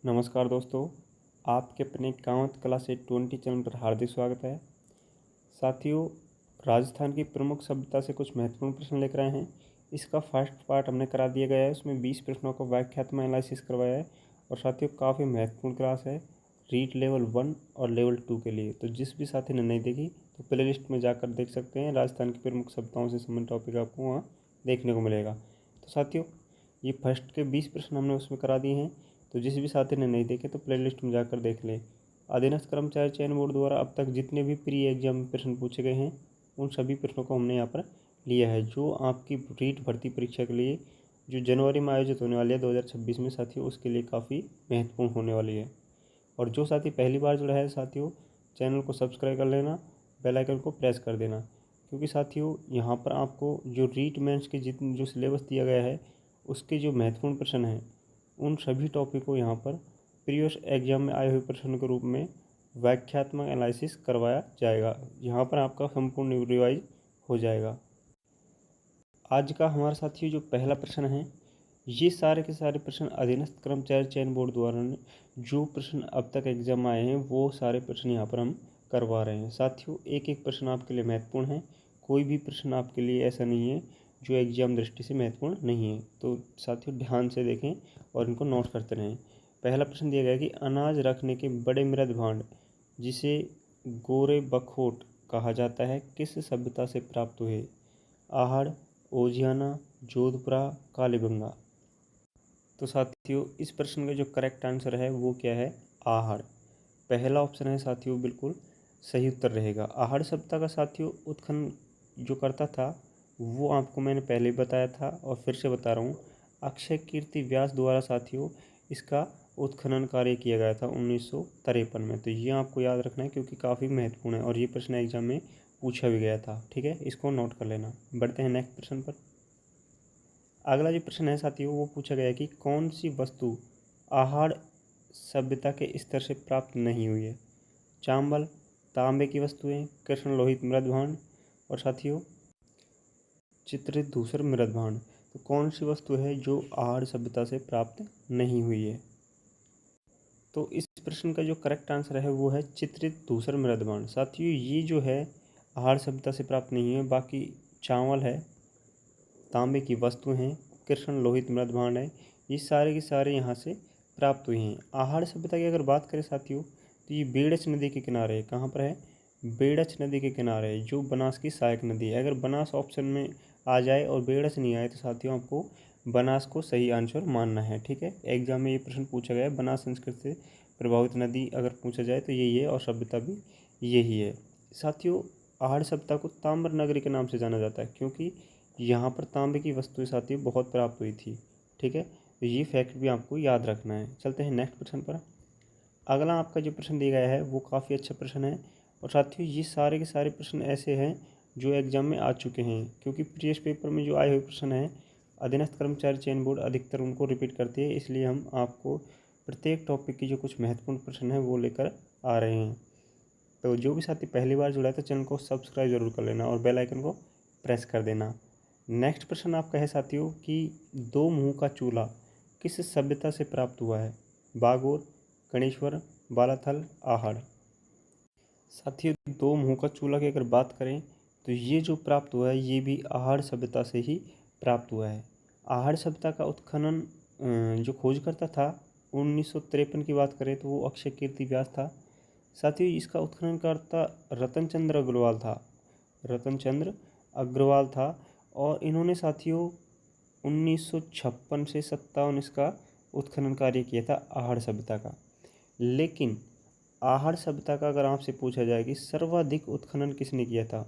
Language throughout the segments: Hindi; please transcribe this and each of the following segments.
नमस्कार दोस्तों, आपके अपने कांवत क्लास 20 चैनल पर हार्दिक स्वागत है। साथियों, राजस्थान की प्रमुख सभ्यता से कुछ महत्वपूर्ण प्रश्न लेकर आए हैं। इसका फर्स्ट पार्ट हमने करा दिया गया है, उसमें 20 प्रश्नों का व्याख्यात्मक एनालिसिस करवाया है। और साथियों, काफ़ी महत्वपूर्ण क्लास है रीट लेवल 1 और लेवल 2 के लिए। तो जिस भी साथी ने नहीं देखी तो प्ले लिस्ट में जाकर देख सकते हैं। राजस्थान की प्रमुख सभ्यताओं से संबंधित टॉपिक आपको वहाँ देखने को मिलेगा। तो साथियों, ये फर्स्ट के 20 प्रश्न हमने उसमें करा दिए हैं। तो जिस भी साथी ने नहीं देखे तो प्लेलिस्ट में जाकर देख लें। अधीनस्थ कर्मचारी चयन बोर्ड द्वारा अब तक जितने भी प्री एग्जाम प्रश्न पूछे गए हैं उन सभी प्रश्नों को हमने यहाँ पर लिया है, जो आपकी रीट भर्ती परीक्षा के लिए जो जनवरी में आयोजित होने वाली है 2026 में साथियों, उसके लिए काफ़ी महत्वपूर्ण होने वाली है। और जो साथी पहली बार जुड़ा है साथियों, चैनल को सब्सक्राइब कर लेना, बेल आइकन को प्रेस कर देना, क्योंकि साथियों यहाँ पर आपको जो रीट मेंस के जितने जो सिलेबस दिया गया है उसके जो महत्वपूर्ण प्रश्न हैं उन सभी टॉपिक को यहाँ पर प्रीवियस एग्जाम में आए हुए प्रश्न के रूप में व्याख्यात्मक एनालिसिस करवाया जाएगा। यहाँ पर आपका संपूर्ण रिवाइज हो जाएगा। आज का हमारा साथियों जो पहला प्रश्न है, ये सारे के सारे प्रश्न अधीनस्थ कर्मचारी चयन बोर्ड द्वारा जो प्रश्न अब तक एग्जाम आए हैं वो सारे प्रश्न यहाँ पर हम करवा रहे हैं। साथियों, एक एक प्रश्न आपके लिए महत्वपूर्ण है, कोई भी प्रश्न आपके लिए ऐसा नहीं है जो एग्जाम दृष्टि से महत्वपूर्ण नहीं है। तो साथियों ध्यान से देखें और इनको नोट करते रहें। पहला प्रश्न दिया गया कि अनाज रखने के बड़े मृद भांड जिसे गोरे बखोट कहा जाता है किस सभ्यता से प्राप्त हुए? आहड़, ओजियाना, जोधपुरा, कालीबंगा। तो साथियों इस प्रश्न का जो करेक्ट आंसर है वो क्या है? आहड़। पहला ऑप्शन है साथियों, बिल्कुल सही उत्तर रहेगा। आहड़ सभ्यता का साथियों उत्खनन जो करता था वो आपको मैंने पहले ही बताया था और फिर से बता रहा हूँ। अक्षय कीर्ति व्यास द्वारा साथियों इसका उत्खनन कार्य किया गया था 1953 में। तो ये आपको याद रखना है क्योंकि काफ़ी महत्वपूर्ण है और ये प्रश्न एग्जाम में पूछा भी गया था। ठीक है, इसको नोट कर लेना। बढ़ते हैं नेक्स्ट प्रश्न पर। अगला जो प्रश्न है साथियों वो पूछा गया कि कौन सी वस्तु आहड़ सभ्यता के स्तर से प्राप्त नहीं हुई है? चांबल, तांबे की वस्तुएं, कृष्ण लोहित मृद भांड और साथियों चित्रित धूसर मृद भांड। तो कौन सी वस्तु है जो आहड़ सभ्यता से प्राप्त नहीं हुई है? तो इस प्रश्न का जो करेक्ट आंसर है वो है चित्रित धूसर मृद भांड। साथियों ये जो है आहड़ सभ्यता से प्राप्त नहीं है, बाकी चावल है, तांबे की वस्तु हैं, कृष्ण लोहित मृद भांड है, ये सारे के सारे यहाँ से प्राप्त हुए हैं। आहड़ सभ्यता की अगर बात करें साथियों तो ये बेड़च नदी के किनारे है। कहाँ पर है? बेड़च नदी के किनारे है, जो बनास की सहायक नदी है। अगर बनास ऑप्शन में आ जाए और बेड़च नहीं आए तो साथियों आपको बनास को सही आंसर मानना है। ठीक है, एग्जाम में ये प्रश्न पूछा गया है, बनास संस्कृत से प्रभावित नदी अगर पूछा जाए तो यही है और सभ्यता भी यही है। साथियों आहड़ सभ्यता को ताम्र नगरी के नाम से जाना जाता है क्योंकि यहाँ पर तांबे की वस्तुएं साथियों बहुत प्राप्त हुई थी। ठीक है, तो ये फैक्ट भी आपको याद रखना है। चलते हैं नेक्स्ट प्रश्न पर। अगला आपका जो प्रश्न दिया गया है वो काफ़ी अच्छा प्रश्न है और साथियों ये सारे के सारे प्रश्न ऐसे हैं जो एग्जाम में आ चुके हैं, क्योंकि प्रीवियस पेपर में जो आए हुए प्रश्न हैं अधीनस्थ कर्मचारी चयन बोर्ड अधिकतर उनको रिपीट करती है, इसलिए हम आपको प्रत्येक टॉपिक की जो कुछ महत्वपूर्ण प्रश्न हैं वो लेकर आ रहे हैं। तो जो भी साथी पहली बार जुड़ा है तो चैनल को सब्सक्राइब जरूर कर लेना और बेल आइकन को प्रेस कर देना। नेक्स्ट प्रश्न आपका है साथियों कि दो मुंह का चूल्हा किस सभ्यता से प्राप्त हुआ है? बागोर, गणेश्वर, बालाथल, आहड़। साथियों दो मुंह का चूल्हा की अगर बात करें तो ये जो प्राप्त हुआ है ये भी आहड़ सभ्यता से ही प्राप्त हुआ है। आहड़ सभ्यता का उत्खनन जो खोज करता था 1953 की बात करें तो वो अक्षय कीर्ति व्यास था। साथियों इसका उत्खननकर्ता रतन चंद्र अग्रवाल था। रतन चंद्र अग्रवाल था और इन्होंने साथियों 1956 से 57 इसका उत्खनन कार्य किया था आहड़ सभ्यता का। लेकिन आहड़ सभ्यता का अगर आपसे पूछा जाए कि सर्वाधिक उत्खनन किसने किया था,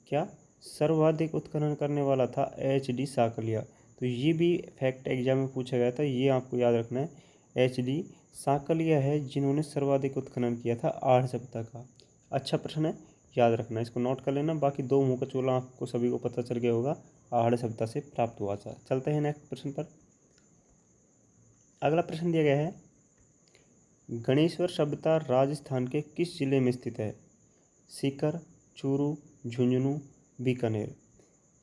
क्या सर्वाधिक उत्खनन करने वाला था HD साकलिया। तो ये भी फैक्ट एग्जाम में पूछा गया था, ये आपको याद रखना है। HD साकलिया है जिन्होंने सर्वाधिक उत्खनन किया था आहड़ सभ्यता का। अच्छा प्रश्न है, याद रखना, इसको नोट कर लेना। बाकी दो मुंह का चूल्हा आपको सभी को पता चल गया होगा आहड़ सभ्यता से प्राप्त हुआ था। चलते हैं नेक्स्ट प्रश्न पर। अगला प्रश्न दिया गया है गणेश्वर सभ्यता राजस्थान के किस जिले में स्थित है? सीकर, चूरू, झुंझुनू, बीकानेर।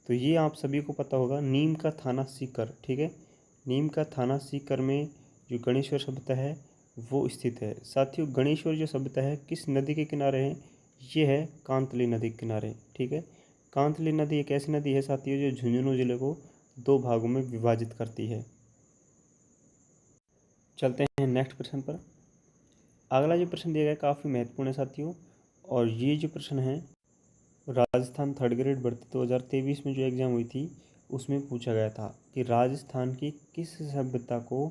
तो ये आप सभी को पता होगा, नीम का थाना सीकर। ठीक है, नीम का थाना सीकर में जो गणेश्वर सभ्यता है वो स्थित है। साथियों, गणेश्वर जो सभ्यता है किस नदी के किनारे है? ये है कांतली नदी के किनारे। ठीक है, कांतली नदी एक ऐसी नदी है साथियों जो झुंझुनू जिले को दो भागों में विभाजित करती है। चलते हैं नेक्स्ट प्रश्न पर। अगला जो प्रश्न दिया गया काफ़ी महत्वपूर्ण है साथियों, और ये जो प्रश्न है राजस्थान थर्ड ग्रेड भर्ती 2023 में जो एग्ज़ाम हुई थी उसमें पूछा गया था कि राजस्थान की किस सभ्यता को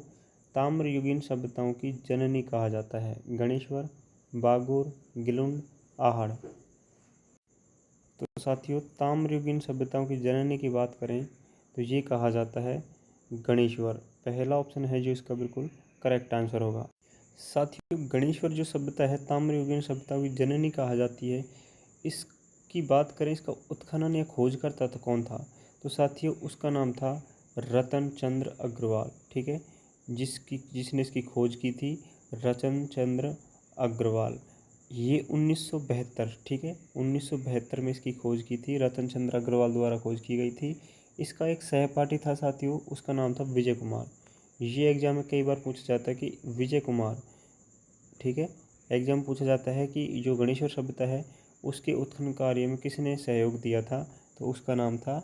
ताम्रयुगीन सभ्यताओं की जननी कहा जाता है? गणेश्वर, बागुर, गिलुंड, आहड़। तो साथियों, ताम्रयुगीन सभ्यताओं की जननी की बात करें तो ये कहा जाता है गणेश्वर। पहला ऑप्शन है जो इसका बिल्कुल करेक्ट आंसर होगा। साथियों, गणेश्वर जो सभ्यता है ताम्रयुगीन सभ्यताओं की जननी कहा जाती है। इसकी बात करें, इसका उत्खनन या खोजकर्ता तो कौन था? तो साथियों, उसका नाम था रतन चंद्र अग्रवाल। ठीक है, जिसने इसकी खोज की थी रतन चंद्र अग्रवाल। ये 1972, ठीक है, 1972 में इसकी खोज की थी, रतन चंद्र अग्रवाल द्वारा खोज की गई थी। इसका एक सहपाठी था साथियों, उसका नाम था विजय कुमार। ये एग्जाम में कई बार पूछा जाता है कि विजय कुमार, ठीक है, एग्जाम पूछा जाता है कि जो गणेश्वर सभ्यता है उसके उत्खनन कार्य में किसने सहयोग दिया था? तो उसका नाम था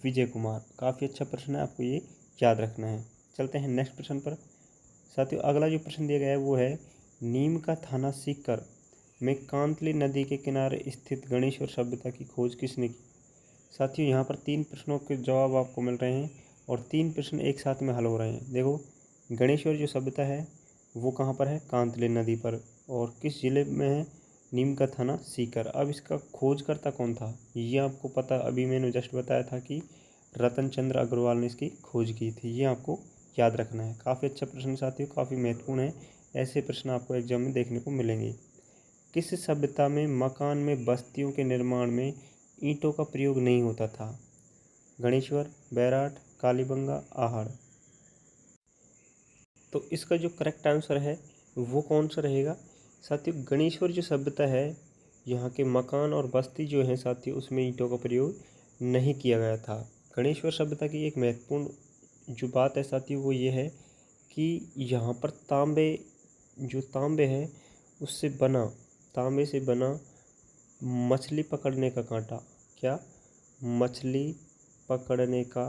विजय कुमार। काफ़ी अच्छा प्रश्न है, आपको ये याद रखना है। चलते हैं नेक्स्ट प्रश्न पर। साथियों, अगला जो प्रश्न दिया गया है वो है नीम का थाना सीकर में कांतली नदी के किनारे स्थित गणेश्वर सभ्यता की खोज किसने की? साथियों, यहाँ पर 3 प्रश्नों के जवाब आपको मिल रहे हैं और 3 प्रश्न एक साथ में हल हो रहे हैं। देखो, गणेश्वर जो सभ्यता है वो कहाँ पर है? कांतली नदी पर। और किस जिले में है? नीम का थाना सीकर। अब इसका खोजकर्ता कौन था? ये आपको पता, अभी मैंने जस्ट बताया था कि रतन चंद्र अग्रवाल ने इसकी खोज की थी। ये आपको याद रखना है। काफ़ी अच्छा प्रश्न साथियों, काफ़ी महत्वपूर्ण है। ऐसे प्रश्न आपको एग्जाम में देखने को मिलेंगे। किस सभ्यता में मकान में बस्तियों के निर्माण में ईंटों का प्रयोग नहीं होता था? गणेश्वर, बैराट, कालीबंगा, आहड़। तो इसका जो करेक्ट आंसर है वो कौन सा रहेगा? साथियों, गणेश्वर जो सभ्यता है यहाँ के मकान और बस्ती जो है साथियों उसमें ईंटों का प्रयोग नहीं किया गया था। गणेश्वर सभ्यता की एक महत्वपूर्ण जो बात है साथियों वो ये है कि यहाँ पर तांबे है उससे बना, तांबे से बना मछली पकड़ने का कांटा, क्या? मछली पकड़ने का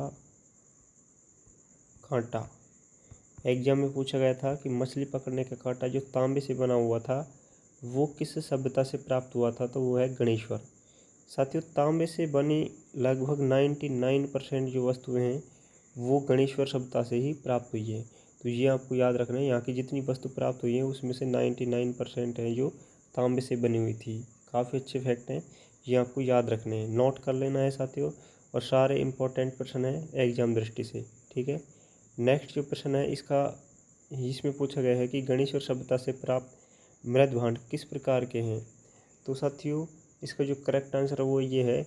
कांटा। एग्जाम में पूछा गया था कि मछली पकड़ने का कांटा जो तांबे से बना हुआ था वो किस सभ्यता से प्राप्त हुआ था? तो वो है गणेश्वर। साथियों, तांबे से बनी लगभग 99% जो वस्तुएं हैं वो गणेश्वर सभ्यता से ही प्राप्त हुई है। तो ये आपको याद रखना है, यहाँ की जितनी वस्तु प्राप्त हुई है उसमें से 99% है जो तांबे से बनी हुई थी। काफ़ी अच्छे फैक्ट हैं, ये आपको याद रखने हैं, नोट कर लेना है साथियों। और सारे इंपॉर्टेंट प्रश्न हैं एग्जाम दृष्टि से। ठीक है, नेक्स्ट जो प्रश्न है इसमें पूछा गया है कि गणेश्वर सभ्यता से प्राप्त मृद भांड किस प्रकार के हैं? तो साथियों, इसका जो करेक्ट आंसर है वो ये है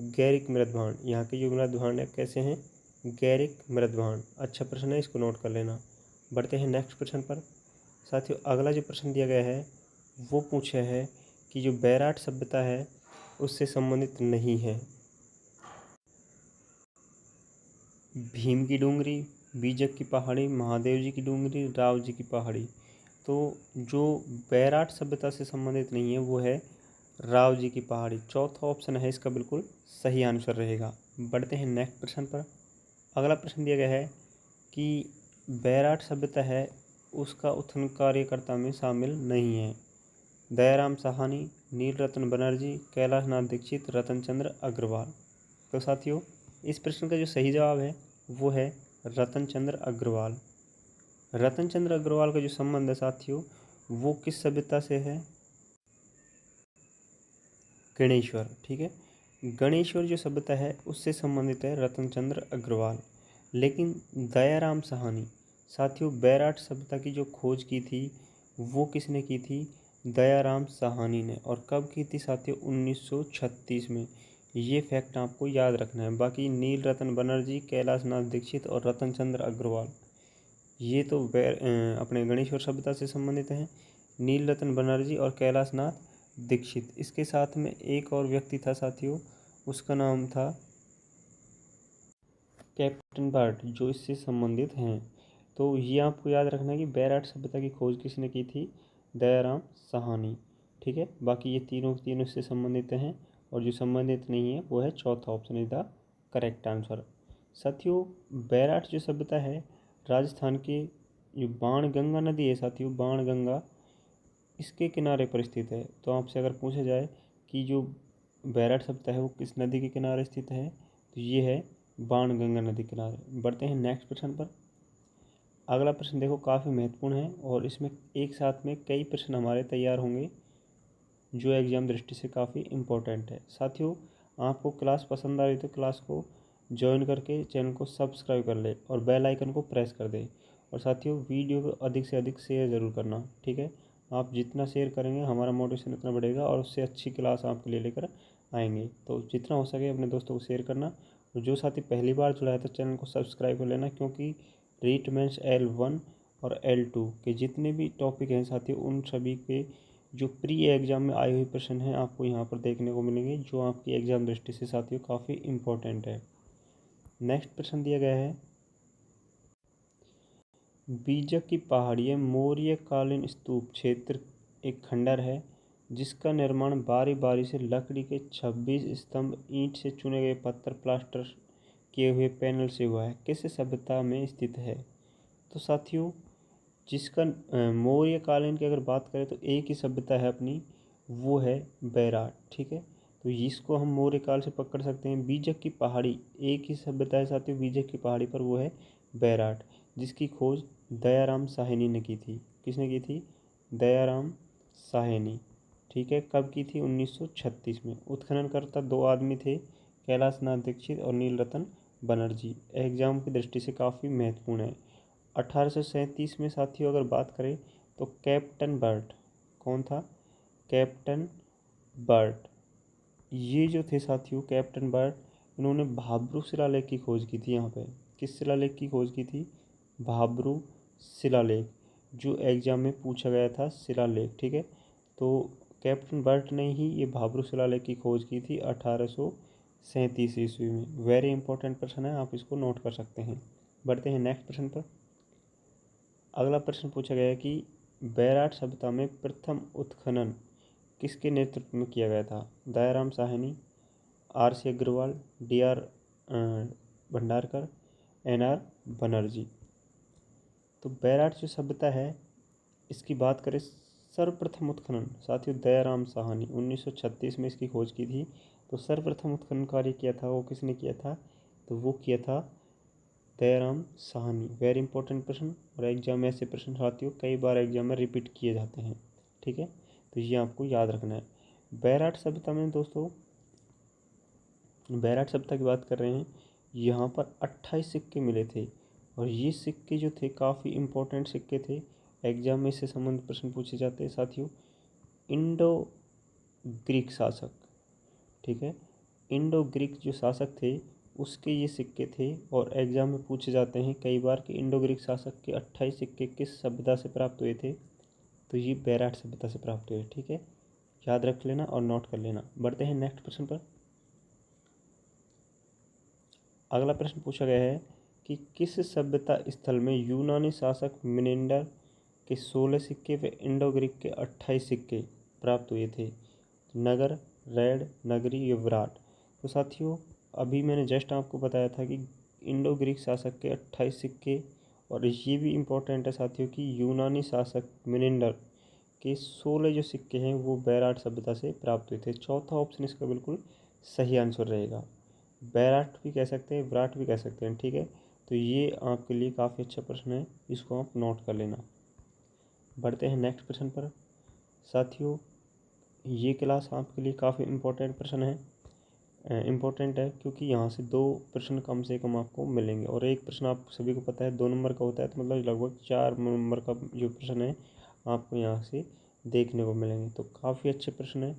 गैरिक मृद भांड। यहाँ के जो मृद भांड है कैसे हैं? गैरिक मृद भांड। अच्छा प्रश्न है, इसको नोट कर लेना। बढ़ते हैं नेक्स्ट प्रश्न पर। साथियों, अगला जो प्रश्न दिया गया है वो पूछा है कि जो बैराट सभ्यता है उससे संबंधित नहीं है। भीम की डूंगरी, बीजक की पहाड़ी, महादेव जी की डूंगरी, राव जी की पहाड़ी। तो जो बैराट सभ्यता से संबंधित नहीं है वो है राव जी की पहाड़ी। चौथा ऑप्शन है इसका बिल्कुल सही आंसर रहेगा। बढ़ते हैं नेक्स्ट प्रश्न पर। अगला प्रश्न दिया गया है कि बैराट सभ्यता है उसका उत्खनन कार्यकर्ता में शामिल नहीं है। दयाराम साहनी, नील रतन बनर्जी, कैलाश नाथ दीक्षित, रतन चंद्र अग्रवाल। तो साथियों, इस प्रश्न का जो सही जवाब है वो है रतन चंद्र अग्रवाल। रतन चंद्र अग्रवाल का जो संबंध है साथियों वो किस सभ्यता से है? गणेश्वर। ठीक है, गणेश्वर जो सभ्यता है उससे संबंधित है रतन चंद्र अग्रवाल। लेकिन दयाराम साहनी, साथियों बैराट सभ्यता की जो खोज की थी वो किसने की थी? दयाराम साहनी ने। और कब की थी साथियों? 1936 में। ये फैक्ट आपको याद रखना है। बाकी नील रतन बनर्जी, कैलाश नाथ दीक्षित और रतन चंद्र अग्रवाल ये तो अपने गणेश्वर सभ्यता से संबंधित हैं। नील रतन बनर्जी और कैलाश नाथ दीक्षित। इसके साथ में एक और व्यक्ति था साथियों, उसका नाम था कैप्टन बर्ट, जो इससे संबंधित हैं। तो ये आपको याद रखना है कि बैराट सभ्यता की खोज किसने की थी? दयाराम साहनी। ठीक है, बाकी ये तीनों इससे संबंधित हैं, और जो संबंधित नहीं है वो है चौथा option is the correct answer. साथियों, बैराट जो सभ्यता है राजस्थान के जो बाणगंगा नदी है साथियों, बाणगंगा इसके किनारे पर स्थित है। तो आपसे अगर पूछा जाए कि जो बैराट सभ्यता है वो किस नदी के किनारे स्थित है, तो ये है बाणगंगा नदी किनारे। बढ़ते हैं नेक्स्ट प्रश्न पर। अगला प्रश्न देखो काफ़ी महत्वपूर्ण है, और इसमें एक साथ में कई प्रश्न हमारे तैयार होंगे जो एग्जाम दृष्टि से काफ़ी इम्पोर्टेंट है। साथियों, आपको क्लास पसंद आ रही तो क्लास को ज्वाइन करके चैनल को सब्सक्राइब कर ले और बेल आइकन को प्रेस कर दे। और साथियों, वीडियो को अधिक से अधिक शेयर ज़रूर करना। ठीक है, आप जितना शेयर करेंगे हमारा मोटिवेशन उतना बढ़ेगा, और उससे अच्छी क्लास आपके लिए लेकर आएंगे। तो जितना हो सके अपने दोस्तों को शेयर करना। और जो साथी पहली बार जुड़ा है तो चैनल को सब्सक्राइब कर लेना, क्योंकि रीट मेंस L1 और L2 के जितने भी टॉपिक हैं साथियों, उन सभी के जो प्री एग्ज़ाम में आए हुए प्रश्न हैं आपको यहाँ पर देखने को मिलेंगे, जो आपकी एग्ज़ाम दृष्टि से साथियों काफ़ी इम्पोर्टेंट है। नेक्स्ट प्रश्न दिया गया है, बीजक की पहाड़ियाँ मौर्यकालीन स्तूप क्षेत्र एक खंडर है जिसका निर्माण बारी बारी से लकड़ी के 26 स्तंभ, ईंट से चुने गए पत्थर, प्लास्टर किए हुए पैनल से हुआ है, किस सभ्यता में स्थित है? तो साथियों, जिसका मौर्य कालीन की अगर बात करें तो एक ही सभ्यता है अपनी, वो है बैराट। ठीक है, तो इसको हम मौर्य काल से पकड़ सकते हैं। बीजक की पहाड़ी एक ही सभ्यता है साथियों, बीजक की पहाड़ी पर, वो है बैराट, जिसकी खोज दयाराम साहनी ने की थी। किसने की थी? दयाराम साहनी। ठीक है, कब की थी? 1936 में। उत्खननकर्ता दो आदमी थे, कैलाश नाथ दीक्षित और नीलरतन बनर्जी। एग्जाम की दृष्टि से काफ़ी महत्वपूर्ण है। 1837 में साथियों अगर बात करें तो कैप्टन बर्ट, कौन था? Captain Bert. ये जो थे साथियों कैप्टन बर्ट, इन्होंने भाब्रू शिलालेख की खोज की थी। यहाँ पे किस शिलालेख की खोज की थी? भाब्रू शिलालेख, जो एग्जाम में पूछा गया था शिलालेख। ठीक है, तो कैप्टन बर्ट ने ही ये भाब्रू शिलालेख की खोज की थी 1837 ईस्वी में। वेरी इंपॉर्टेंट प्रश्न है, आप इसको नोट कर सकते हैं। बढ़ते हैं नेक्स्ट प्रश्न पर। अगला प्रश्न पूछा गया है कि बैराट सभ्यता में प्रथम उत्खनन किसके नेतृत्व में किया गया था? Dayaram Sahni, R.C. Agarwal, D.R. Bhandarkar, N.R. Banerjee. तो बैराट जो सभ्यता है इसकी बात करें, सर्वप्रथम उत्खनन साथियों दयाराम साहनी 1936 में इसकी खोज की थी। तो सर्वप्रथम उत्खनन कार्य किया था वो किसने किया था? तो वो किया था दयाराम साहनी। वेरी इंपॉर्टेंट प्रश्न, और एग्जाम में ऐसे प्रश्न साथियों कई बार एग्जाम में रिपीट किए जाते हैं। ठीक है, तो ये आपको याद रखना है। बैराट सभ्यता में दोस्तों, बैराट सभ्यता की बात कर रहे हैं, यहाँ पर 28 सिक्के मिले थे, और ये सिक्के जो थे काफ़ी इंपॉर्टेंट सिक्के थे। एग्जाम में इससे संबंधित प्रश्न पूछे जाते हैं साथियों। इंडो ग्रीक शासक, ठीक है, इंडो ग्रीक जो शासक थे उसके ये सिक्के थे, और एग्जाम में पूछे जाते हैं कई बार कि इंडो ग्रीक शासक के 28 सिक्के किस सभ्यता से प्राप्त हुए थे? तो ये बैराट सभ्यता से प्राप्त हुए। ठीक है, याद रख लेना और नोट कर लेना। बढ़ते हैं नेक्स्ट प्रश्न पर। अगला प्रश्न पूछा गया है कि किस सभ्यता स्थल में यूनानी शासक मिनेंडर के 16 सिक्के व इंडो ग्रीक के 28 सिक्के प्राप्त हुए थे? नगर, रेड, नगरी या विराट। तो साथियों, अभी मैंने जस्ट आपको बताया था कि इंडो ग्रीक शासक के 28 सिक्के, और ये भी इम्पोर्टेंट है साथियों कि यूनानी शासक मिनेंडर के 16 जो सिक्के हैं वो बैराट सभ्यता से प्राप्त हुए थे। चौथा ऑप्शन इसका बिल्कुल सही आंसर रहेगा। बैराट भी कह सकते हैं, विराट भी कह सकते हैं। ठीक है, तो ये आपके लिए काफ़ी अच्छा प्रश्न है, इसको आप नोट कर लेना। बढ़ते हैं नेक्स्ट प्रश्न पर। साथियों, ये क्लास आपके लिए काफ़ी इम्पोर्टेंट प्रश्न है, इम्पोर्टेंट है क्योंकि यहाँ से 2 प्रश्न कम से कम आपको मिलेंगे, और एक प्रश्न आप सभी को पता है 2 नंबर का होता है, तो मतलब लगभग 4 नंबर का जो प्रश्न है आपको यहाँ से देखने को मिलेंगे। तो काफ़ी अच्छे प्रश्न है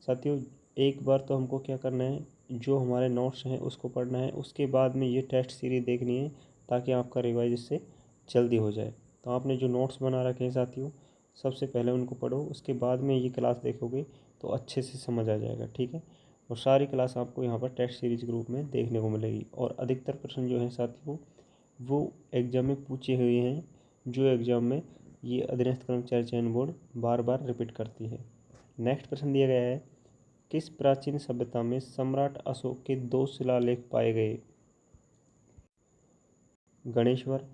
साथियों। एक बार तो हमको क्या करना है, जो हमारे नोट्स हैं उसको पढ़ना है, उसके बाद में ये टेस्ट सीरीज देखनी है, ताकि आपका रिवाइज इससे जल्दी हो जाए। तो आपने जो नोट्स बना रखे हैं साथियों, सबसे पहले उनको पढ़ो, उसके बाद में ये क्लास देखोगे तो अच्छे से समझ आ जाएगा। ठीक है, और सारी क्लास आपको यहाँ पर टेस्ट सीरीज ग्रुप में देखने को मिलेगी। और अधिकतर प्रश्न जो हैं साथियों वो एग्जाम में पूछे हुए हैं, जो एग्जाम में ये अधीनस्थ कर्मचारी चयन बोर्ड बार बार रिपीट करती है। नेक्स्ट प्रश्न दिया गया है, किस प्राचीन सभ्यता में सम्राट अशोक के 2 शिलालेख पाए गए? गणेश्वर,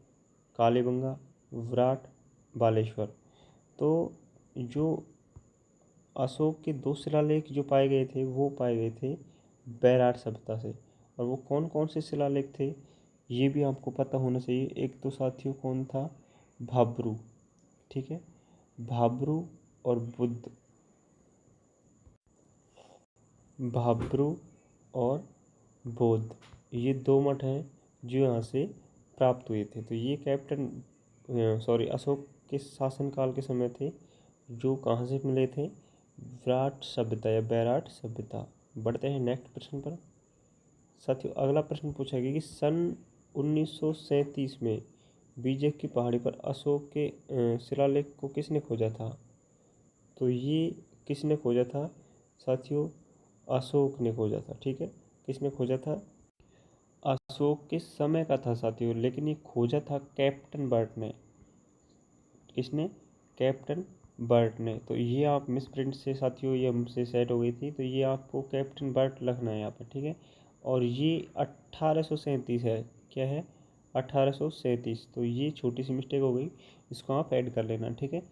कालीबंगा, विराट, बालेश्वर। तो जो अशोक के 2 शिलालेख जो पाए गए थे वो पाए गए थे बैराट सभ्यता से। और वो कौन कौन से शिलालेख थे ये भी आपको पता होना चाहिए। एक तो साथियों कौन था, भाब्रू, ठीक है, भाब्रू और बुद्ध, भाब्रू और बौद्ध, ये 2 मठ हैं जो यहाँ से प्राप्त हुए थे। तो ये अशोक के शासनकाल के समय थे, जो कहाँ से मिले थे, विराट सभ्यता या बैराट सभ्यता। बढ़ते हैं नेक्स्ट प्रश्न पर। साथियों अगला प्रश्न पूछा गया कि सन 1937 में बीजक की पहाड़ी पर अशोक के शिलालेख को किसने खोजा था? तो ये किसने खोजा था साथियों? अशोक ने खोजा था, ठीक है। किसने खोजा था? अशोक के समय का था साथियों, लेकिन ये खोजा था कैप्टन बर्ट ने। किसने? कैप्टन बर्ट ने। तो ये आप मिस प्रिंट से साथियों ये हमसे सेट हो गई थी, तो ये आपको कैप्टन बर्ट लिखना है यहाँ पर, ठीक है। और ये 1837 है, क्या है? 1837। तो ये छोटी सी मिस्टेक हो गई, इसको आप ऐड कर लेना, ठीक है।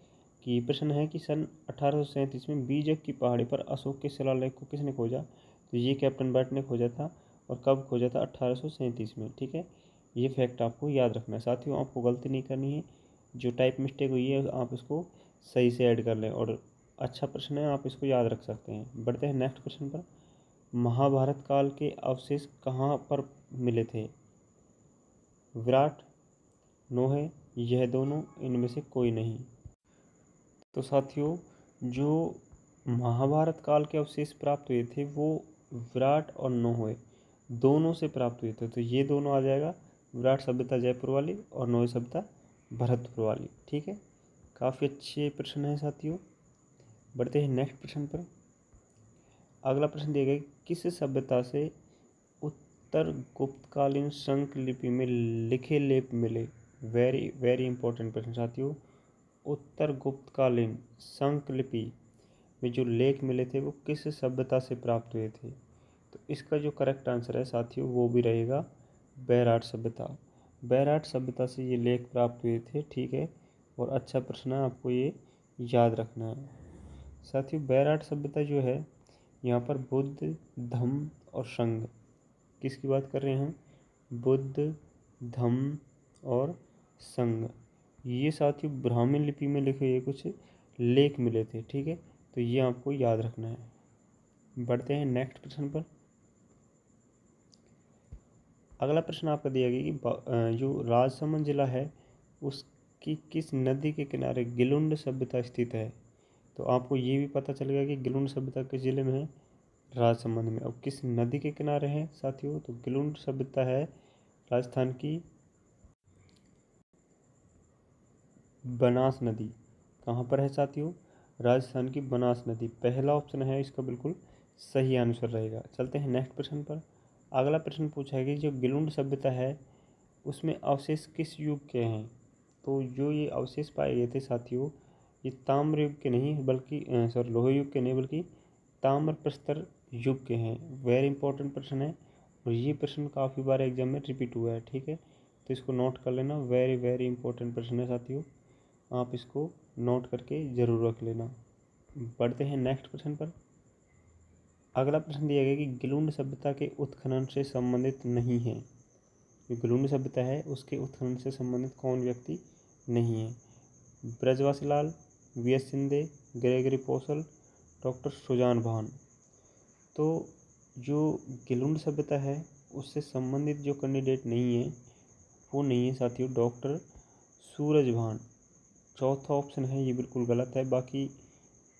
कि प्रश्न है कि सन 1837 में बीजक की पहाड़ी पर अशोक के शिलालेख को किसने खोजा? तो ये कैप्टन बर्ट ने खोजा था। और कब खोजा था? 1837 में, ठीक है। ये फैक्ट आपको याद रखना है साथियों, आपको गलती नहीं करनी है। जो टाइप मिस्टेक हुई है आप इसको सही से ऐड कर लें। और अच्छा प्रश्न है, आप इसको याद रख सकते हैं। बढ़ते हैं नेक्स्ट क्वेश्चन पर। महाभारत काल के अवशेष कहाँ पर मिले थे? विराट, नोहे, यह दोनों, इनमें से कोई नहीं। तो साथियों जो महाभारत काल के अवशेष प्राप्त हुए थे वो विराट और नोहे दोनों से प्राप्त हुए थे। तो ये दोनों आ जाएगा, विराट सभ्यता जयपुर वाली और नोहे सभ्यता भरतपुर वाली, ठीक है। काफ़ी अच्छे प्रश्न हैं साथियों। बढ़ते हैं नेक्स्ट प्रश्न पर। अगला प्रश्न दिया गया, किस सभ्यता से उत्तर गुप्तकालीन शंख लिपि में लिखे लेप मिले? वेरी वेरी इंपॉर्टेंट प्रश्न साथियों। उत्तर गुप्तकालीन शंख लिपि में जो लेख मिले थे वो किस सभ्यता से प्राप्त हुए थे? तो इसका जो करेक्ट आंसर है साथियों वो भी रहेगा बैराट सभ्यता। बैराट सभ्यता से ये लेख प्राप्त हुए थे, ठीक है। और अच्छा प्रश्न है, आपको ये याद रखना है साथियों। बैराट सभ्यता जो है यहाँ पर बुद्ध, धम्म और संघ, किसकी बात कर रहे हैं? बुद्ध, धम्म और संघ, ये साथियों ब्राह्मण लिपि में लिखे हुए कुछ लेख मिले थे, ठीक है। तो ये आपको याद रखना है। बढ़ते हैं नेक्स्ट प्रश्न पर। अगला प्रश्न आपका दिया गया कि जो राजसमंद जिला है उसकी किस नदी के किनारे गिलुंड सभ्यता स्थित है? तो आपको ये भी पता चल गया कि गिलुंड सभ्यता किस जिले में है? राजसमंद में। अब किस नदी के किनारे है साथियों? तो गिलुंड सभ्यता है राजस्थान की बनास नदी। कहाँ पर है साथियों? राजस्थान की बनास नदी। पहला ऑप्शन है इसका बिल्कुल सही आंसर रहेगा। चलते हैं नेक्स्ट प्रश्न पर। अगला प्रश्न पूछा है कि जो गिलुंड सभ्यता है उसमें अवशेष किस युग के हैं? तो जो ये अवशेष पाए गए थे साथियों ये ताम्र युग के नहीं बल्कि लोहे युग के नहीं बल्कि ताम्र प्रस्तर युग के हैं। वेरी इंपॉर्टेंट प्रश्न है और ये प्रश्न काफ़ी बार एग्जाम में रिपीट हुआ है, ठीक है। तो इसको नोट कर लेना, वेरी वेरी इंपॉर्टेंट प्रश्न है साथियों, आप इसको नोट करके ज़रूर रख लेना। बढ़ते हैं नेक्स्ट प्रश्न पर। अगला प्रश्न दिया गया कि गिलुंड सभ्यता के उत्खनन से संबंधित नहीं है। जो गिलुंड सभ्यता है उसके उत्खनन से संबंधित कौन व्यक्ति नहीं है? ब्रजवासी लाल, वी.एस. शिंदे, ग्रेगरी पोसल, डॉक्टर सुजान भान। तो जो गिलुंड सभ्यता है उससे संबंधित जो कैंडिडेट नहीं है वो नहीं है साथियों डॉक्टर सूरज भान। चौथा ऑप्शन है ये बिल्कुल गलत है। बाकी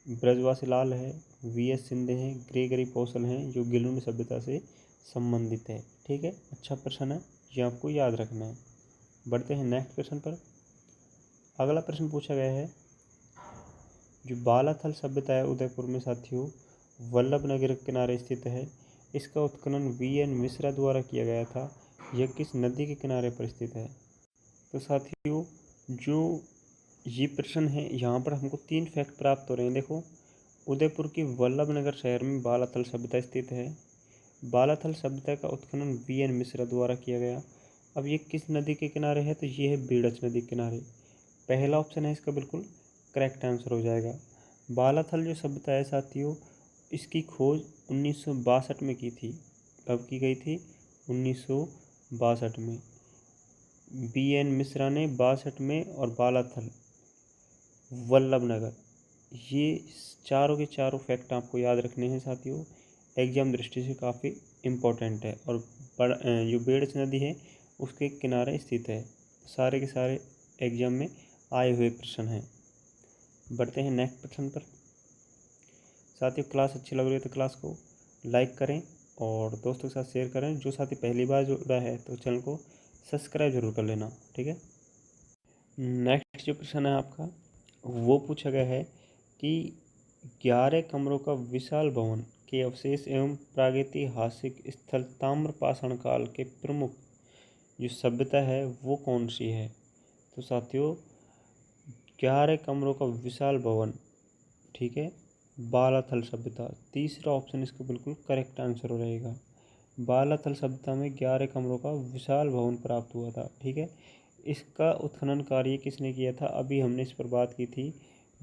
ब्रजवासी लाल है, वी.एस. शिंदे हैं, ग्रेगरी पोसल हैं जो गिलुंड सभ्यता से संबंधित है, ठीक है। अच्छा प्रश्न है, ये आपको याद रखना है। बढ़ते हैं नेक्स्ट प्रश्न पर। अगला प्रश्न पूछा गया है जो बालाथल सभ्यता है उदयपुर में साथियों वल्लभ नगर के किनारे स्थित है, इसका उत्खनन वी.एन. मिश्रा द्वारा किया गया था। यह किस नदी के किनारे पर स्थित है? तो साथियों, जो ये प्रश्न है यहाँ पर हमको 3 फैक्ट प्राप्त हो रहे हैं। देखो, उदयपुर के वल्लभ नगर शहर में बालाथल सभ्यता स्थित है। बालाथल सभ्यता का उत्खनन वी.एन. मिश्रा द्वारा किया गया। अब ये किस नदी के किनारे है? तो ये है बेड़च नदी के किनारे। पहला ऑप्शन है इसका बिल्कुल करेक्ट आंसर हो जाएगा। बालाथल जो सभ्यता है साथियों, इसकी खोज 1962 में की थी। कब की गई थी? 1962 में। वी.एन. मिश्रा ने 62 में, और बालाथल वल्लभ नगर, ये चारों के चारों फैक्ट आपको याद रखने हैं साथियों। एग्जाम दृष्टि से काफ़ी इम्पोर्टेंट है, और जो बेड़च नदी है उसके किनारे स्थित है। सारे के सारे एग्जाम में आए हुए प्रश्न हैं। बढ़ते हैं नेक्स्ट प्रश्न पर। साथियों, क्लास अच्छी लग रही है तो क्लास को लाइक करें और दोस्तों के साथ शेयर करें। जो साथी पहली बार जुड़ा है तो चैनल को सब्सक्राइब जरूर कर लेना, ठीक है। नेक्स्ट जो प्रश्न है आपका, वो पूछा गया है कि 11 कमरों का विशाल भवन के अवशेष एवं प्रागैतिहासिक स्थल ताम्रपाषाण काल के प्रमुख जो सभ्यता है वो कौन सी है? तो साथियों, 11 कमरों का विशाल भवन, ठीक है, बालाथल सभ्यता। तीसरा ऑप्शन इसका बिल्कुल करेक्ट आंसर रहेगा। बालाथल सभ्यता में 11 कमरों का विशाल भवन प्राप्त हुआ था, ठीक है। इसका उत्खनन कार्य किसने किया था? अभी हमने इस पर बात की थी,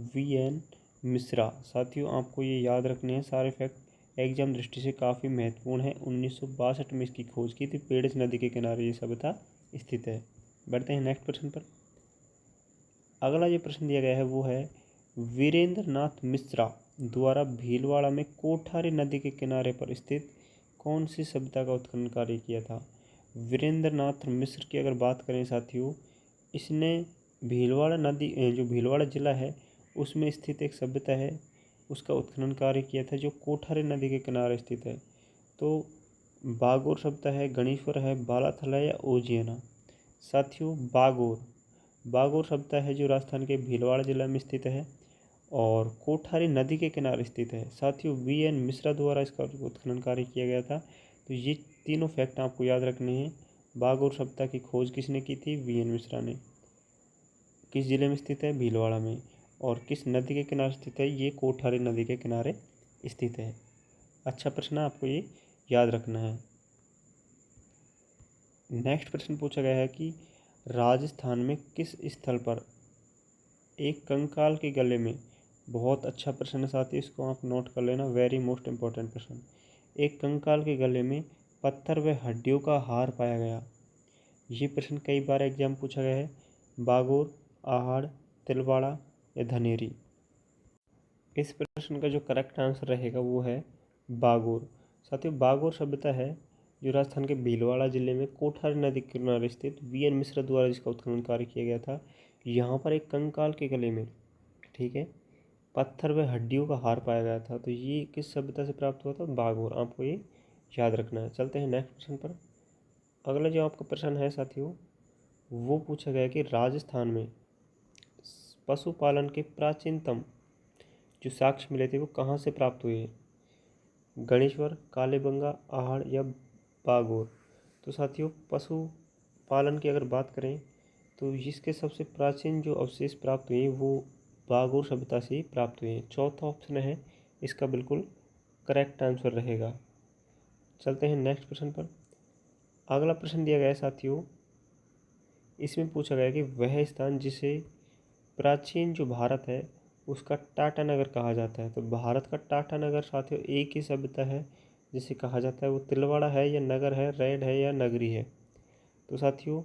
वी.एन. मिश्रा। साथियों, आपको ये याद रखने हैं सारे फैक्ट, एग्जाम दृष्टि से काफ़ी महत्वपूर्ण है। 1962 में इसकी खोज की थी। पेड़च नदी के किनारे ये सभ्यता स्थित है। बढ़ते हैं नेक्स्ट प्रश्न पर। अगला जो प्रश्न दिया गया है वो है, वीरेंद्र नाथ मिश्रा द्वारा भीलवाड़ा में कोठारी नदी के किनारे पर स्थित कौन सी सभ्यता का उत्खनन कार्य किया था? वीरेंद्र नाथ मिश्र की अगर बात करें साथियों, इसने भीलवाड़ा नदी, जो भीलवाड़ा ज़िला है उसमें स्थित एक सभ्यता है, उसका उत्खनन कार्य किया था, जो कोठारी नदी के किनारे स्थित है। तो बागोर सभ्यता है, गणेश्वर है, बालाथल है या उज्जैना? साथियों, बागोर सभ्यता है जो राजस्थान के भीलवाड़ा जिला में स्थित है और कोठारी नदी के किनारे स्थित है। साथियों, वी.एन. मिश्रा द्वारा इसका उत्खनन कार्य किया गया था। तो ये तीनों फैक्ट आपको याद रखने हैं। बागोर सभ्यता की खोज किसने की थी? वी.एन. मिश्रा ने। किस जिले में स्थित है? भीलवाड़ा में। और किस नदी के किनारे स्थित है? ये कोठारी नदी के किनारे स्थित है। अच्छा प्रश्न है, आपको ये याद रखना है। नेक्स्ट प्रश्न पूछा गया है कि राजस्थान में किस स्थल पर एक कंकाल के गले में, बहुत अच्छा प्रश्न है साथियों, इसको आप नोट कर लेना, वेरी मोस्ट इम्पोर्टेंट प्रश्न। एक कंकाल के गले में पत्थर व हड्डियों का हार पाया गया। ये प्रश्न कई बार एग्जाम पूछा गया है। बागोर, आहड़, तिलवाड़ा या धनेरी? इस प्रश्न का जो करेक्ट आंसर रहेगा वो है बागोर। साथियों, बागोर सभ्यता है जो राजस्थान के भीलवाड़ा जिले में कोठारी नदी के किनारे स्थित वी.एन. मिश्रा द्वारा जिसका उत्खनन कार्य किया गया था। यहाँ पर एक कंकाल के गले में, ठीक है, पत्थर व हड्डियों का हार पाया गया था। तो ये किस सभ्यता से प्राप्त हुआ था? बागोर। आपको ये याद रखना है। चलते हैं नेक्स्ट प्रश्न पर। अगला जो आपका प्रश्न है साथियों, वो पूछा गया कि राजस्थान में पशुपालन के प्राचीनतम जो साक्ष्य मिले थे वो कहाँ से प्राप्त हुए? गणेश्वर, कालीबंगा, आहड़ या बागोर? तो साथियों, पशुपालन की अगर बात करें तो इसके सबसे प्राचीन जो अवशेष प्राप्त हुए वो बागोर सभ्यता से ही प्राप्त हुए हैं। चौथा ऑप्शन है इसका बिल्कुल करेक्ट आंसर रहेगा। चलते हैं नेक्स्ट प्रश्न पर। अगला प्रश्न दिया गया है साथियों, इसमें पूछा गया कि वह स्थान जिसे प्राचीन जो भारत है उसका टाटा नगर कहा जाता है। तो भारत का टाटा नगर साथियों एक ही सभ्यता है जिसे कहा जाता है, वो तिलवाड़ा है या नगर है, रेड है या नगरी है? तो साथियों,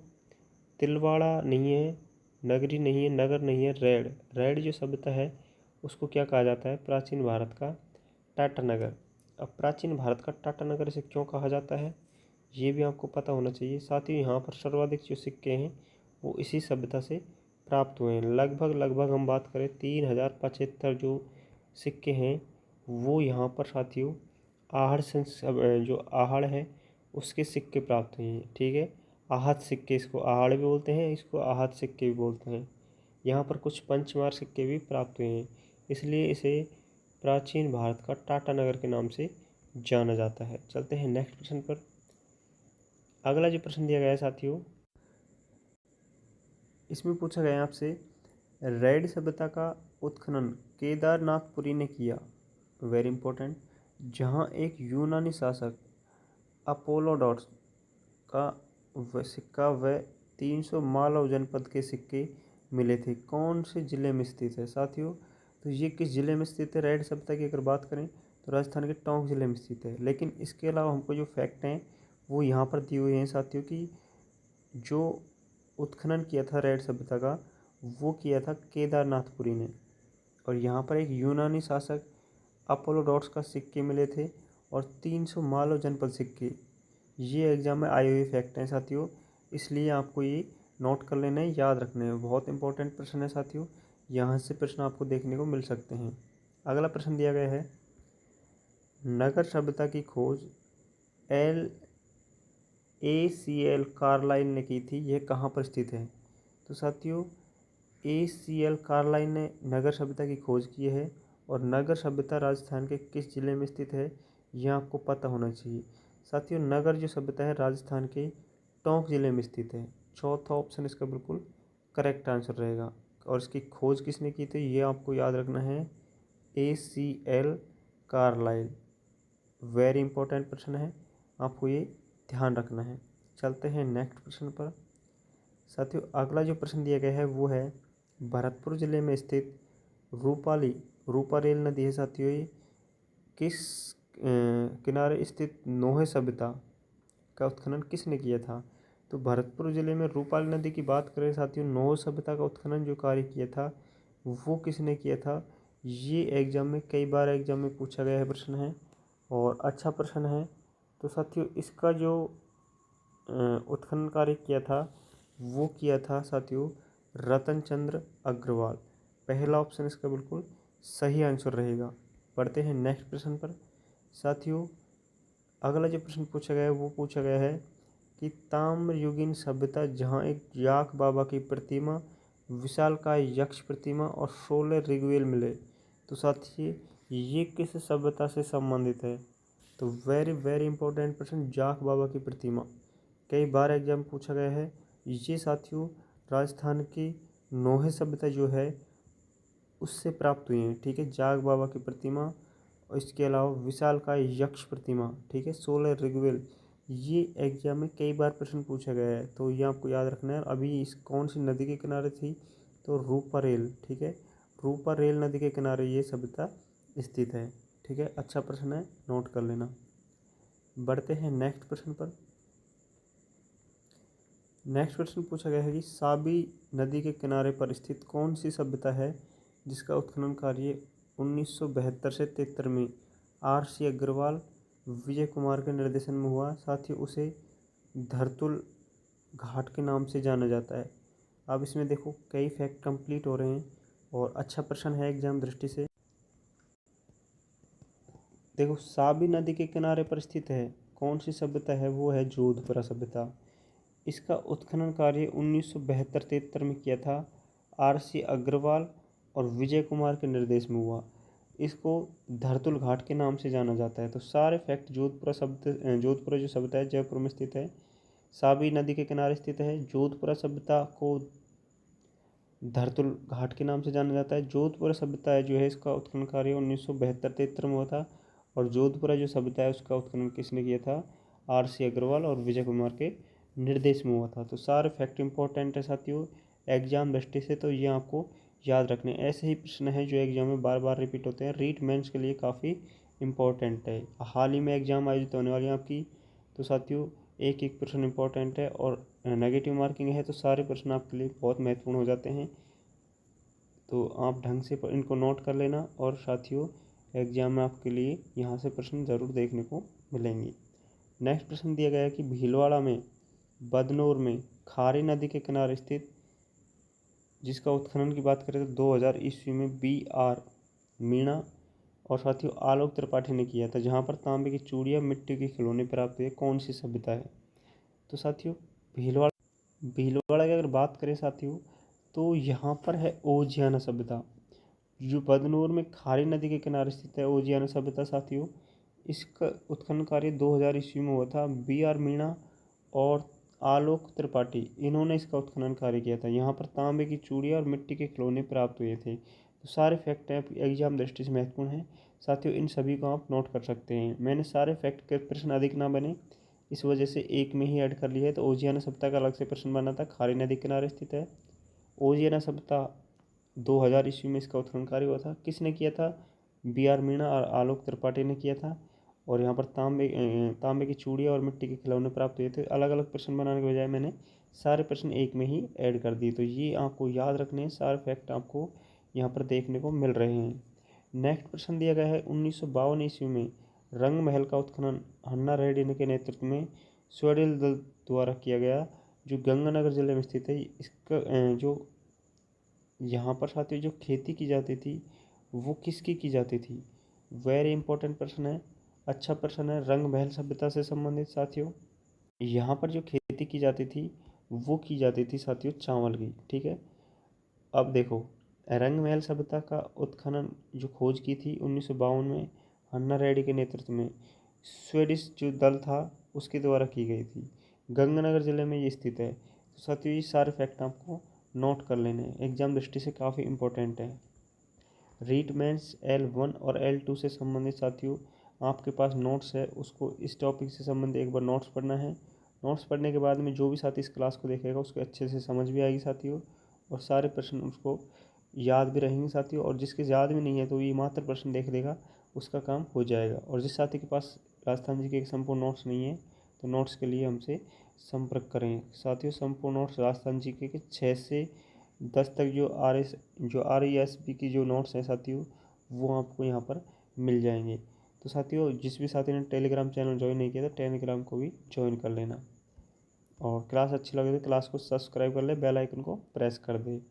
तिलवाड़ा नहीं है, नगरी नहीं है, नगर नहीं है, रेड जो सभ्यता है उसको क्या कहा जाता है? प्राचीन भारत का टाटा नगर। अब प्राचीन भारत का टाटा नगर इसे क्यों कहा जाता है ये भी आपको पता होना चाहिए। साथ ही यहाँ पर सर्वाधिक जो सिक्के हैं वो इसी सभ्यता से प्राप्त हुए हैं। लगभग हम बात करें 3075 जो सिक्के हैं वो यहाँ पर साथियों आहड़ से, जो आहड़ है उसके सिक्के प्राप्त हुए हैं, ठीक है। आहत सिक्के, इसको आहड़ भी बोलते हैं, इसको आहत सिक्के भी बोलते हैं। यहाँ पर कुछ पंचमार सिक्के भी प्राप्त हुए हैं, इसलिए इसे प्राचीन भारत का टाटा नगर के नाम से जाना जाता है। चलते हैं नेक्स्ट प्रश्न पर। अगला जो प्रश्न दिया गया है साथियों, इसमें पूछा गया है आपसे, रेड सभ्यता का उत्खनन केदारनाथपुरी ने किया, वेरी इंपॉर्टेंट, जहाँ एक यूनानी शासक अपोलोडोरस का सिक्का व 300 मालव जनपद के सिक्के मिले थे, कौन से जिले में स्थित है साथियों? तो ये किस जिले में स्थित है? रेड सभ्यता की अगर बात करें तो राजस्थान के टोंक जिले में स्थित है। लेकिन इसके अलावा हमको जो फैक्ट हैं वो यहाँ पर दिए हुए हैं साथियों की, जो उत्खनन किया था रेड सभ्यता का वो किया था केदारनाथपुरी ने, और यहाँ पर एक यूनानी शासक अपोलोडोरस का सिक्के मिले थे और 300 मालव जनपद सिक्के। ये एग्जाम में आए हुए फैक्ट हैं साथियों, इसलिए आपको ये नोट कर लेना है, याद रखने हैं। बहुत इंपॉर्टेंट प्रश्न है साथियों, यहाँ से प्रश्न आपको देखने को मिल सकते हैं। अगला प्रश्न दिया गया है, नगर सभ्यता की खोज ACL कार्लाइल ने की थी, यह कहाँ पर स्थित है? तो साथियों ACL कार्लाइल ने नगर सभ्यता की खोज की है, और नगर सभ्यता राजस्थान के किस जिले में स्थित है यह आपको पता होना चाहिए। साथियों नगर जो सभ्यता है राजस्थान के टोंक जिले में स्थित है। चौथा ऑप्शन इसका बिल्कुल करेक्ट आंसर रहेगा। और इसकी खोज किसने की थी ये आपको याद रखना है, ACL कार्लाइल। वेरी इंपॉर्टेंट प्रश्न है, आपको ये ध्यान रखना है। चलते हैं नेक्स्ट प्रश्न पर। साथियों अगला जो प्रश्न दिया गया है वो है, भरतपुर जिले में स्थित रूपारेल नदी है साथियों, ये किस किनारे स्थित नोहे सभ्यता का उत्खनन किसने किया था? तो भरतपुर जिले में रूपाली नदी की बात करें साथियों, नोहे सभ्यता का उत्खनन जो कार्य किया था वो किसने किया था? ये एग्जाम में कई बार एग्जाम में पूछा गया है प्रश्न है, और अच्छा प्रश्न है। तो साथियों इसका जो उत्खनन कार्य किया था वो किया था साथियों रतन चंद्र अग्रवाल। पहला ऑप्शन इसका बिल्कुल सही आंसर रहेगा। पढ़ते हैं नेक्स्ट प्रश्न पर। साथियों अगला जो प्रश्न पूछा गया है वो पूछा गया है कि ताम्रयुगीन सभ्यता जहाँ एक याक बाबा की प्रतिमा, विशालकाय यक्ष प्रतिमा और 16 ऋग्वेद मिले, तो साथियों ये किस सभ्यता से संबंधित है? तो वेरी वेरी इंपॉर्टेंट प्रश्न, जाक बाबा की प्रतिमा कई बार एग्जाम पूछा गया है। ये साथियों राजस्थान की नोहे सभ्यता जो है उससे प्राप्त हुई है, ठीक है, जाग बाबा की प्रतिमा, और इसके अलावा विशालकाय यक्ष प्रतिमा, ठीक है, 16 ऋग्वेद। ये एग्जाम में कई बार प्रश्न पूछा गया है, तो ये आपको याद रखना है। अभी इस कौन सी नदी के किनारे थी? तो रूपारेल, ठीक है, रूपारेल नदी के किनारे ये सभ्यता स्थित है, ठीक है, अच्छा प्रश्न है, नोट कर लेना। बढ़ते हैं नेक्स्ट प्रश्न पर। नेक्स्ट प्रश्न पूछा गया है कि साबी नदी के किनारे पर स्थित कौन सी सभ्यता है जिसका उत्खनन कार्य 1972 से 73 में RC अग्रवाल विजय कुमार के निर्देशन में हुआ। साथ ही उसे धरतुल घाट के नाम से जाना जाता है। अब इसमें देखो कई फैक्ट कंप्लीट हो रहे हैं, और अच्छा प्रश्न है एग्जाम दृष्टि से। देखो साबी नदी के किनारे पर स्थित है कौन सी सभ्यता है? वो है जोधपुरा सभ्यता। इसका उत्खनन कार्य 1972-73 में किया था, RC अग्रवाल और विजय कुमार के निर्देश में हुआ। इसको धरतुल घाट के नाम से जाना जाता है। तो सारे फैक्ट, जोधपुरा जो सभ्यता है जयपुर में स्थित है, साबी नदी के किनारे स्थित है। जोधपुरा सभ्यता को धरतुल घाट के नाम से जाना जाता है। जोधपुरा सभ्यता है जो है इसका उत्खनन कार्य 1972-73 में हुआ था, और जोधपुरा जो सभ्यता है उसका उत्खनन किसने किया था? RC अग्रवाल और विजय कुमार के निर्देश में हुआ था। तो सारे फैक्ट इंपॉर्टेंट है साथियों एग्जाम दृष्टि से, तो ये आपको याद रखने। ऐसे ही प्रश्न है जो एग्जाम में बार बार रिपीट होते हैं, रीट मेंस के लिए काफ़ी इंपॉर्टेंट है। हाल ही में एग्जाम आयोजित होने वाली है आपकी, तो साथियों एक एक प्रश्न इंपॉर्टेंट है, और नेगेटिव मार्किंग है तो सारे प्रश्न आपके लिए बहुत महत्वपूर्ण हो जाते हैं। तो आप ढंग से इनको नोट कर लेना, और साथियों एग्जाम में आपके लिए यहाँ से प्रश्न ज़रूर देखने को मिलेंगे। नेक्स्ट प्रश्न दिया गया है कि भीलवाड़ा में बदनौर में खारी नदी के किनारे स्थित, जिसका उत्खनन की बात करें तो 2000 ईस्वी में BR मीणा और साथियों आलोक त्रिपाठी ने किया था, जहाँ पर तांबे की चूड़ियाँ, मिट्टी के खिलौने प्राप्त हुए, कौन सी सभ्यता है? तो साथियों भीलवाड़ा की अगर बात करें साथियों तो यहाँ पर है ओजियाना सभ्यता, जो बदनौर में खारी नदी के किनारे स्थित है। ओजियाना सभ्यता साथियों इसका उत्खनन कार्य 2000 ईस्वी में हुआ था। BR मीणा और आलोक त्रिपाठी, इन्होंने इसका उत्खनन कार्य किया था। यहाँ पर तांबे की चूड़ियाँ और मिट्टी के खिलौने प्राप्त हुए थे। तो सारे फैक्ट हैं, एग्जाम दृष्टि से महत्वपूर्ण हैं साथियों, इन सभी को आप नोट कर सकते हैं। मैंने सारे फैक्ट के प्रश्न अधिक ना बने इस वजह से एक में ही ऐड कर लिया है। तो ओजियाना सभ्यता का अलग से प्रश्न बना था, खारी नदी किनारे स्थित है। ओजियाना सभ्यता 2000 ईस्वी में इसका उत्खनन कार्य हुआ था। किसने किया था? B.R. मीणा और आलोक त्रिपाठी ने किया था। और यहाँ पर तांबे की चूड़ियाँ और मिट्टी के खिलौने प्राप्त हुए थे। अलग अलग प्रश्न बनाने के बजाय मैंने सारे प्रश्न एक में ही ऐड कर दिए। तो ये आपको याद रखने हैं, सारे फैक्ट आपको यहाँ पर देखने को मिल रहे हैं। नेक्स्ट प्रश्न दिया गया है 1952 ईस्वी में रंग महल का उत्खनन हन्ना रेड्डी के नेतृत्व में स्वीडिश दल द्वारा किया गया, जो गंगानगर जिले में स्थित है। इसका जो यहाँ पर साथियों जो खेती की जाती थी वो किसकी की जाती थी? वेरी इंपॉर्टेंट प्रश्न है, अच्छा प्रश्न है। रंग महल सभ्यता से संबंधित साथियों, यहाँ पर जो खेती की जाती थी वो की जाती थी साथियों चावल की। ठीक है, अब देखो रंग महल सभ्यता का उत्खनन जो खोज की थी 1952 में हन्ना रेड्डी के नेतृत्व में स्वीडिश जो दल था उसके द्वारा की गई थी। गंगानगर जिले में ये स्थित है। तो साथियों ये सारे फैक्ट आपको नोट कर लेने हैं, एग्जाम दृष्टि से काफ़ी इंपॉर्टेंट है। रीटमेंस L1 और L2 से संबंधित साथियों आपके पास नोट्स है, उसको इस टॉपिक से संबंधित एक बार नोट्स पढ़ना है। नोट्स पढ़ने के बाद में जो भी साथी इस क्लास को देखेगा उसको अच्छे से समझ भी आएगी साथियों, और सारे प्रश्न उसको याद भी रहेंगे साथियों। और जिसके याद में नहीं है तो ये मात्र प्रश्न देख लेगा, उसका काम हो जाएगा। और जिस साथी के पास राजस्थान जी के संपूर्ण नोट्स नहीं है तो नोट्स के लिए हमसे संपर्क करें साथियों। संपूर्ण नोट्स राजस्थान जी के 6 से 10 तक जो RESB की जो नोट्स हैं साथियों वो आपको यहाँ पर मिल जाएंगे। तो साथियों जिस भी साथी ने टेलीग्राम चैनल ज्वाइन नहीं किया था टेलीग्राम को भी ज्वाइन कर लेना, और क्लास अच्छी लगे तो क्लास को सब्सक्राइब कर ले, बेल आइकन को प्रेस कर दे।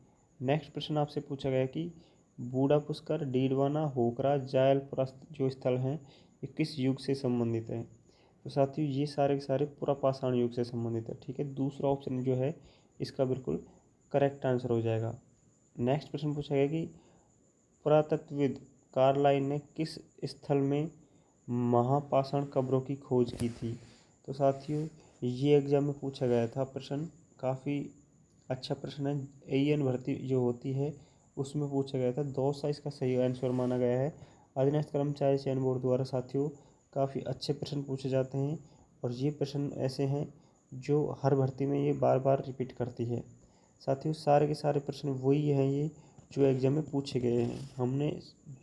नेक्स्ट प्रश्न आपसे पूछा गया कि बूढ़ा पुष्कर, डीडवाना, होकरा, जायल प्रस्थ जो स्थल हैं ये किस युग से संबंधित है? तो साथियों ये सारे के सारे पुरापाषाण युग से संबंधित है। ठीक है, दूसरा ऑप्शन जो है इसका बिल्कुल करेक्ट आंसर हो जाएगा। नेक्स्ट प्रश्न पूछा गया कि पुरातत्वविद कार्लाइन ने किस स्थल में महापाषाण कब्रों की खोज की थी? तो साथियों ये एग्जाम में पूछा गया था प्रश्न, काफ़ी अच्छा प्रश्न है। AN भर्ती जो होती है उसमें पूछा गया था। दौसा इसका सही आंसर माना गया है। अधीनस्थ कर्मचारी चयन बोर्ड द्वारा साथियों काफ़ी अच्छे प्रश्न पूछे जाते हैं, और ये प्रश्न ऐसे हैं जो हर भर्ती में ये बार बार रिपीट करती है साथियों। सारे के सारे प्रश्न वही हैं ये जो एग्जाम में पूछे गए हैं। हमने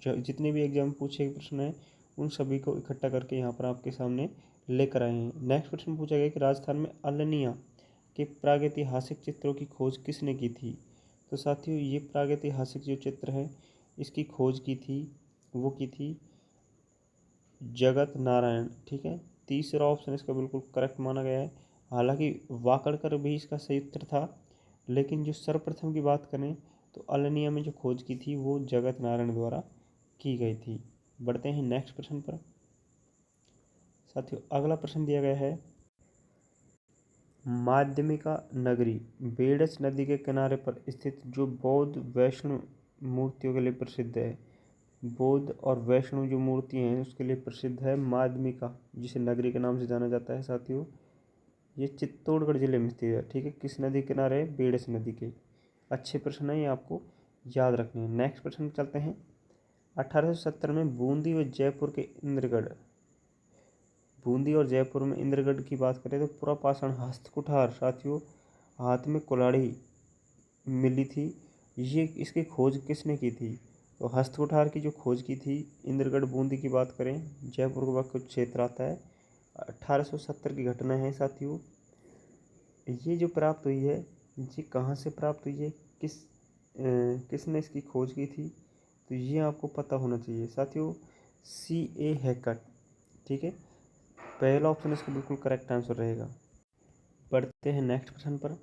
जितने भी एग्जाम में पूछे गए प्रश्न हैं उन सभी को इकट्ठा करके यहाँ पर आपके सामने लेकर आए हैं। नेक्स्ट प्रश्न पूछा गया कि राजस्थान में अल्निया के प्रागैतिहासिक चित्रों की खोज किसने की थी? तो साथियों ये प्रागैतिहासिक जो चित्र है इसकी खोज की थी वो की थी जगत नारायण। ठीक है, तीसरा ऑप्शन इसका बिल्कुल करेक्ट माना गया है। हालांकि वाकड़कर भी इसका सही उत्तर था, लेकिन जो सर्वप्रथम की बात करें तो अल्निया में जो खोज की थी वो जगत नारायण द्वारा की गई थी। बढ़ते हैं नेक्स्ट प्रश्न पर साथियों। अगला प्रश्न दिया गया है माध्यमिका नगरी बेडस नदी के किनारे पर स्थित जो बौद्ध वैष्णव मूर्तियों के लिए प्रसिद्ध है, बौद्ध और वैष्णव जो मूर्ति हैं उसके लिए प्रसिद्ध है माध्यमिका, जिसे नगरी के नाम से जाना जाता है साथियों। ये चित्तौड़गढ़ जिले में स्थित है। ठीक है, किस नदी के किनारे है? बेडस नदी के। अच्छे प्रश्न है, ये आपको याद रखने हैं। नेक्स्ट प्रश्न चलते हैं। 1870 में बूंदी और जयपुर में इंद्रगढ़ की बात करें तो पुरापाषाण हस्तकुठार साथियों हाथ में कुल्हाड़ी मिली थी, ये इसकी खोज किसने की थी? तो हस्तकुठार की जो खोज की थी इंद्रगढ़ बूंदी की बात करें, जयपुर का कुछ क्षेत्र आता है, 1870 की घटना है साथियों। ये जो प्राप्त हुई है ये कहाँ से प्राप्त हुई है, किसने इसकी खोज की थी? तो ये आपको पता होना चाहिए साथियों, C.A. हैकट। ठीक है, पहला ऑप्शन इसका बिल्कुल करेक्ट आंसर रहेगा। बढ़ते हैं नेक्स्ट प्रश्न पर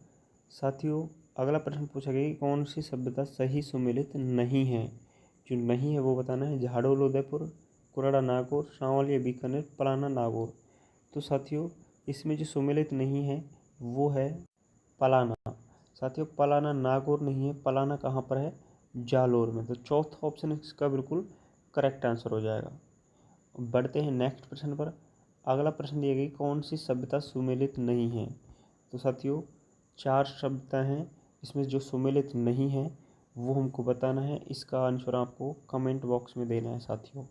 साथियों। अगला प्रश्न पूछा गया कि कौन सी सभ्यता सही सुमेलित नहीं है? जो नहीं है वो बताना है। झाड़ोल उदयपुर, कुराड़ा नागौर, सांवलिया बीकानेर, पलाना नागौर। तो साथियों इसमें जो सुमेलित नहीं है वो है पलाना। साथियों पलाना नागौर नहीं है, पलाना कहाँ पर है? जालोर में। तो चौथा ऑप्शन इसका बिल्कुल करेक्ट आंसर हो जाएगा। बढ़ते हैं नेक्स्ट प्रश्न पर। अगला प्रश्न दिया गया कौन सी सभ्यता सुमेलित नहीं है? तो साथियों 4 शब्द हैं, इसमें जो सुमेलित नहीं है वो हमको बताना है। इसका आंसर आपको कमेंट बॉक्स में देना है साथियों।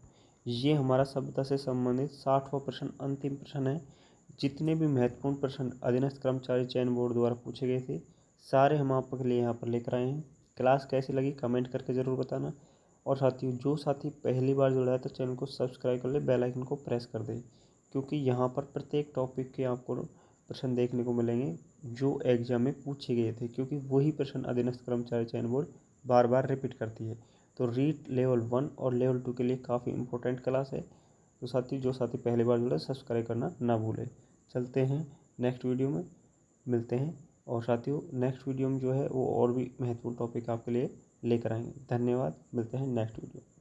ये हमारा सभ्यता से संबंधित 60वां प्रश्न, अंतिम प्रश्न है। जितने भी महत्वपूर्ण प्रश्न अधीनस्थ कर्मचारी चयन बोर्ड द्वारा पूछे गए थे सारे हम आपके लिए यहाँ पर लेकर आए हैं। क्लास कैसी लगी कमेंट करके ज़रूर बताना। और साथियों जो साथी पहली बार जुड़ा है तो चैनल को सब्सक्राइब कर ले, बेल आइकन को प्रेस कर दे, क्योंकि यहाँ पर प्रत्येक टॉपिक के आपको प्रश्न देखने को मिलेंगे जो एग्जाम में पूछे गए थे, क्योंकि वही प्रश्न अधीनस्थ कर्मचारी चयन बोर्ड बार बार रिपीट करती है। तो रीट लेवल 1 और लेवल 2 के लिए काफ़ी इंपॉर्टेंट क्लास है। तो साथी जो साथी पहली बार जुड़े सब्सक्राइब करना ना भूलें। चलते हैं नेक्स्ट वीडियो में मिलते हैं। और साथियों नेक्स्ट वीडियो में जो है वो और भी महत्वपूर्ण टॉपिक आपके लिए लेकर आएंगे। धन्यवाद, मिलते हैं नेक्स्ट वीडियो।